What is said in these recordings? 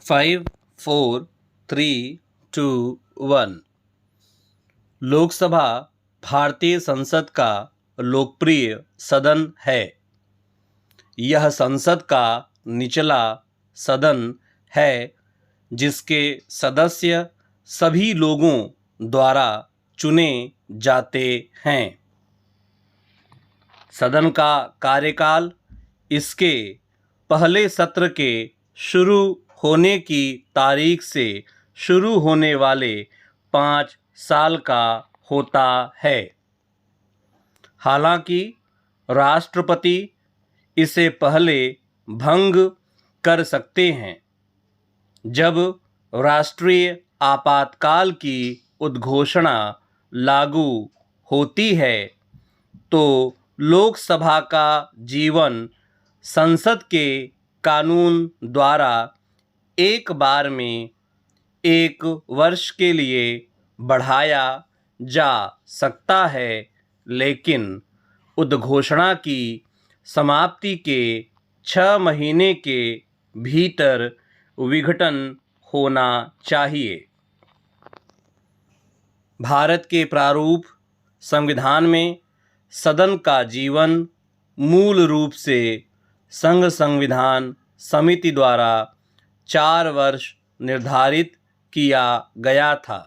5, 4, 3, 2, 1। लोकसभा भारतीय संसद का लोकप्रिय सदन है। यह संसद का निचला सदन है जिसके सदस्य सभी लोगों द्वारा चुने जाते हैं। सदन का कार्यकाल इसके पहले सत्र के शुरू होने की तारीख से शुरू होने वाले 5 साल का होता है। हालांकि राष्ट्रपति इसे पहले भंग कर सकते हैं। जब राष्ट्रीय आपातकाल की उद्घोषणा लागू होती है तो लोकसभा का जीवन संसद के कानून द्वारा एक बार में 1 वर्ष के लिए बढ़ाया जा सकता है, लेकिन उद्घोषणा की समाप्ति के 6 महीने के भीतर विघटन होना चाहिए। भारत के प्रारूप संविधान में सदन का जीवन मूल रूप से संघ संविधान समिति द्वारा 4 वर्ष निर्धारित किया गया था।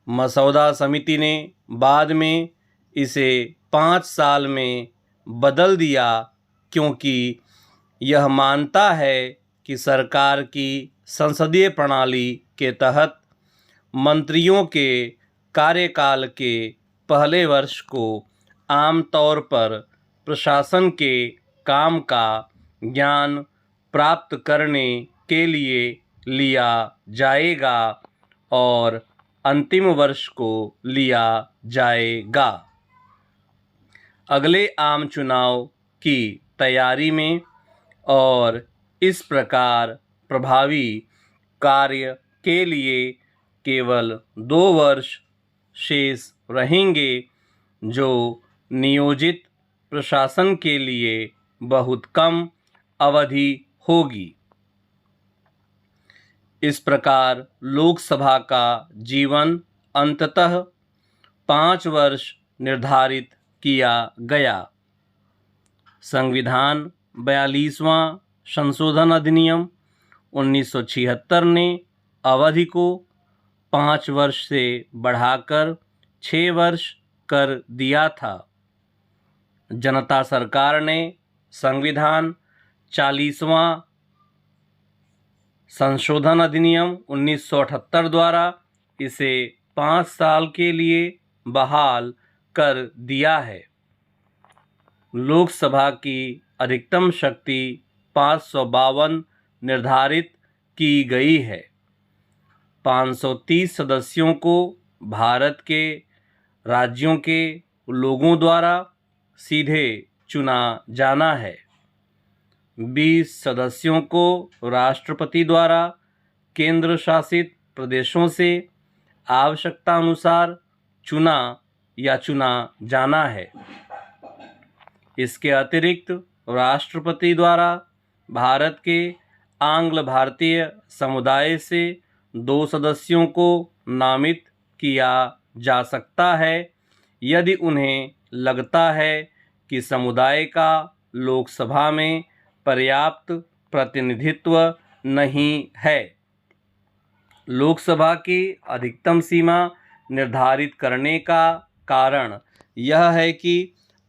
मसौदा समिति ने बाद में इसे 5 साल में बदल दिया क्योंकि यह मानता है कि सरकार की संसदीय प्रणाली के तहत मंत्रियों के कार्यकाल के पहले वर्ष को आमतौर पर प्रशासन के काम का ज्ञान प्राप्त करने के लिए लिया जाएगा और अंतिम वर्ष को लिया जाएगा। अगले आम चुनाव की तैयारी में और इस प्रकार प्रभावी कार्य के लिए केवल 2 वर्ष शेष रहेंगे, जो नियोजित प्रशासन के लिए बहुत कम अवधि होगी। इस प्रकार लोकसभा का जीवन अंततः 5 वर्ष निर्धारित किया गया। संविधान 42वां संशोधन अधिनियम 1976 ने अवधि को 5 वर्ष से बढ़ाकर 6 वर्ष कर दिया था। जनता सरकार ने संविधान 40वां संशोधन अधिनियम 1978 द्वारा इसे 5 साल के लिए बहाल कर दिया है। लोकसभा की अधिकतम शक्ति 552 निर्धारित की गई है। 530 सदस्यों को भारत के राज्यों के लोगों द्वारा सीधे चुना जाना है। 20 सदस्यों को राष्ट्रपति द्वारा केंद्र शासित प्रदेशों से आवश्यकता अनुसार चुना जाना है। इसके अतिरिक्त राष्ट्रपति द्वारा भारत के आंग्ल भारतीय समुदाय से 2 सदस्यों को नामित किया जा सकता है यदि उन्हें लगता है कि समुदाय का लोकसभा में पर्याप्त प्रतिनिधित्व नहीं है। लोकसभा की अधिकतम सीमा निर्धारित करने का कारण यह है कि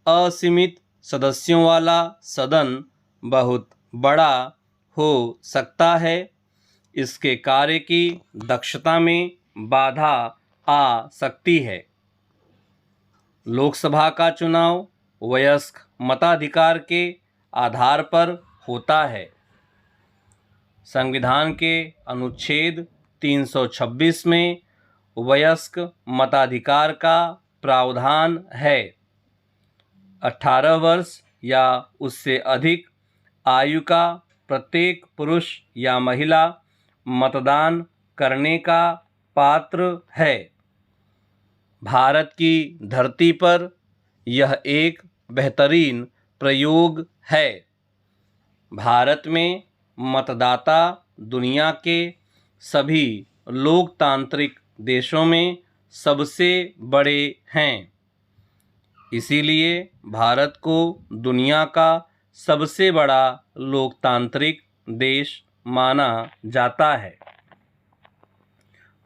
असीमित सदस्यों वाला सदन बहुत बड़ा हो सकता है। इसके कार्य की दक्षता में बाधा आ सकती है। लोकसभा का चुनाव वयस्क मताधिकार के आधार पर होता है। संविधान के अनुच्छेद 326 में वयस्क मताधिकार का प्रावधान है। 18 वर्ष या उससे अधिक आयु का प्रत्येक पुरुष या महिला मतदान करने का पात्र है। भारत की धरती पर यह एक बेहतरीन प्रयोग है। भारत में मतदाता दुनिया के सभी लोकतांत्रिक देशों में सबसे बड़े हैं। इसीलिए भारत को दुनिया का सबसे बड़ा लोकतांत्रिक देश माना जाता है।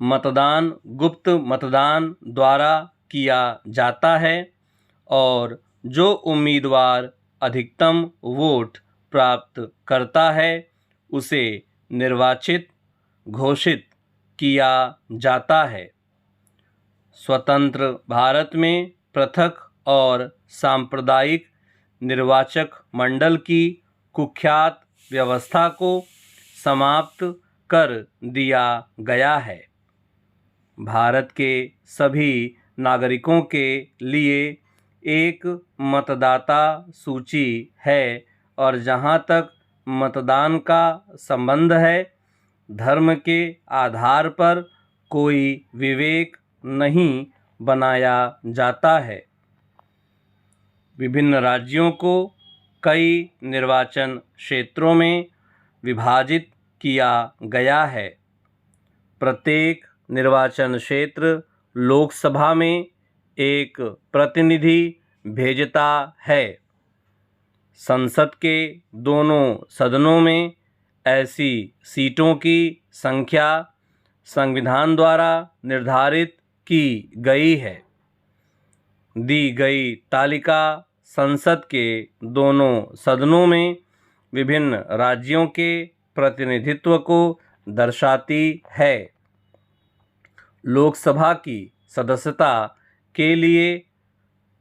मतदान गुप्त मतदान द्वारा किया जाता है और जो उम्मीदवार अधिकतम वोट प्राप्त करता है उसे निर्वाचित घोषित किया जाता है। स्वतंत्र भारत में पृथक और सांप्रदायिक निर्वाचक मंडल की कुख्यात व्यवस्था को समाप्त कर दिया गया है। भारत के सभी नागरिकों के लिए एक मतदाता सूची है और जहां तक मतदान का संबंध है, धर्म के आधार पर कोई विवेक नहीं बनाया जाता है। विभिन्न राज्यों को कई निर्वाचन क्षेत्रों में विभाजित किया गया है। प्रत्येक निर्वाचन क्षेत्र लोकसभा में एक प्रतिनिधि भेजता है। संसद के दोनों सदनों में ऐसी सीटों की संख्या संविधान द्वारा निर्धारित की गई है। दी गई तालिका संसद के दोनों सदनों में विभिन्न राज्यों के प्रतिनिधित्व को दर्शाती है। लोकसभा की सदस्यता के लिए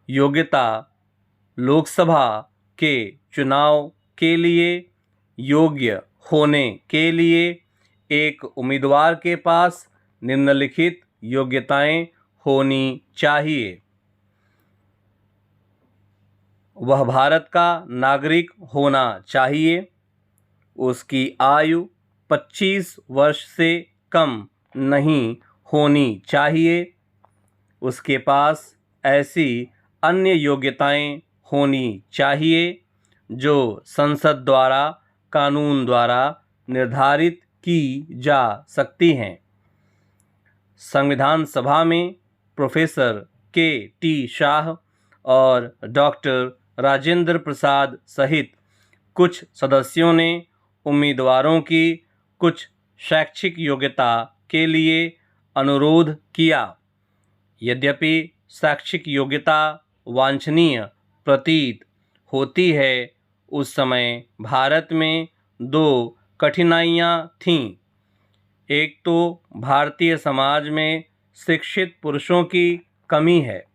योग्यता लोकसभा के चुनाव के लिए योग्य होने के लिए एक उम्मीदवार के पास निम्नलिखित योग्यताएं होनी चाहिए। वह भारत का नागरिक होना चाहिए। उसकी आयु 25 वर्ष से कम नहीं होनी चाहिए। उसके पास ऐसी अन्य योग्यताएं होनी चाहिए जो संसद द्वारा कानून द्वारा निर्धारित की जा सकती हैं। संविधान सभा में प्रोफेसर के.टी. शाह और डॉक्टर राजेंद्र प्रसाद सहित कुछ सदस्यों ने उम्मीदवारों की कुछ शैक्षिक योग्यता के लिए अनुरोध किया। यद्यपि शैक्षिक योग्यता वांछनीय प्रतीत होती है, उस समय भारत में दो कठिनाइयाँ थीं। एक तो भारतीय समाज में शिक्षित पुरुषों की कमी है।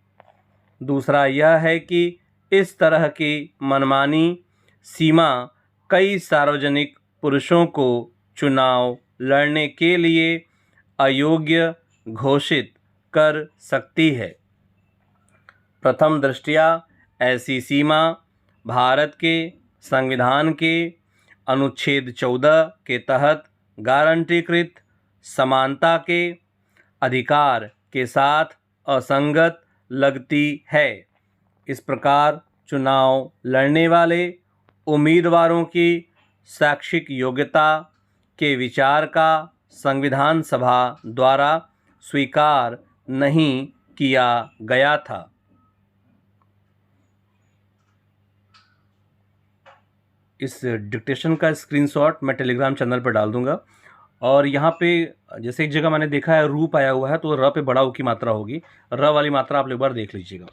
दूसरा यह है कि इस तरह की मनमानी सीमा कई सार्वजनिक पुरुषों को चुनाव लड़ने के लिए अयोग्य घोषित कर सकती है। प्रथम दृष्टया ऐसी सीमा भारत के संविधान के अनुच्छेद 14 के तहत गारंटीकृत समानता के अधिकार के साथ असंगत लगती है। इस प्रकार चुनाव लड़ने वाले उम्मीदवारों की शैक्षिक योग्यता के विचार का संविधान सभा द्वारा स्वीकार नहीं किया गया था। इस डिक्टेशन का स्क्रीनशॉट मैं टेलीग्राम चैनल पर डाल दूंगा। और यहाँ पे जैसे एक जगह मैंने देखा है रू पाया हुआ है, तो र पे बड़ा ऊ की मात्रा होगी। र वाली मात्रा आप एक बार देख लीजिएगा।